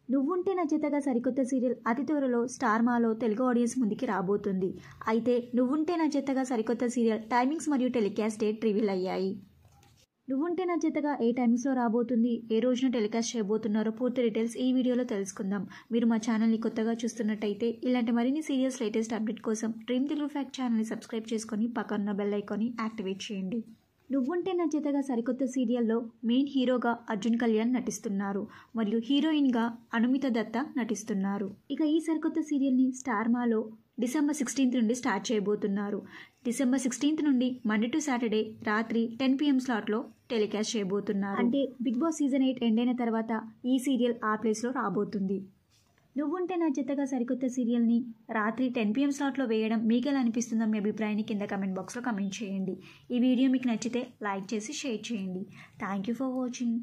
నువ్వుంటే నా జతగా సరికొత్త సీరియల్ అతి త్వరలో స్టార్ మాలో తెలుగు ఆడియన్స్ ముందుకి రాబోతుంది. అయితే నువ్వుంటే నా జతగా సరికొత్త సీరియల్ టైమింగ్స్ మరియు టెలికాస్ట్ డేట్ రివీల్ అయ్యాయి. నువ్వుంటే నా జతగా ఏ టైమింగ్స్లో రాబోతుంది, ఏ రోజున టెలికాస్ట్ చేయబోతున్నారో పూర్తి డీటెయిల్స్ ఈ వీడియోలో తెలుసుకుందాం. మీరు మా ఛానల్ని కొత్తగా చూస్తున్నట్టయితే ఇలాంటి మరిన్ని సీరియల్స్ లేటెస్ట్ అప్డేట్ కోసం డ్రీమ్ తెలుగు ఫ్యాక్ట్ ఛానల్ని సబ్స్క్రైబ్ చేసుకొని పక్కన బెల్ ఐకాన్ని యాక్టివేట్ చేయండి. నువ్వుంటే నా జతగా సరికొత్త సీరియల్లో మెయిన్ హీరోగా అర్జున్ కళ్యాణ్ నటిస్తున్నారు మరియు హీరోయిన్గా అనుమిత దత్త నటిస్తున్నారు. ఇక ఈ సరికొత్త సీరియల్ని స్టార్ మాలో డిసెంబర్ 16 నుండి స్టార్ట్ చేయబోతున్నారు. డిసెంబర్ 16 నుండి మండే టు సాటర్డే రాత్రి 10 PM స్లాట్లో టెలికాస్ట్ చేయబోతున్నారు. అంటే బిగ్ బాస్ సీజన్ 8 ఎండ్ అయిన తర్వాత ఈ సీరియల్ ఆ ప్లేస్లో రాబోతుంది. నువ్వుంటే నా జతగా సరికొత్త సీరియల్ని రాత్రి 10 PM స్లాట్లో వేయడం మీకు ఎలా అనిపిస్తుందో మీ అభిప్రాయాన్ని కింద కమెంట్ బాక్స్లో కమెంట్ చేయండి. ఈ వీడియో మీకు నచ్చితే లైక్ చేసి షేర్ చేయండి. Thank you for watching.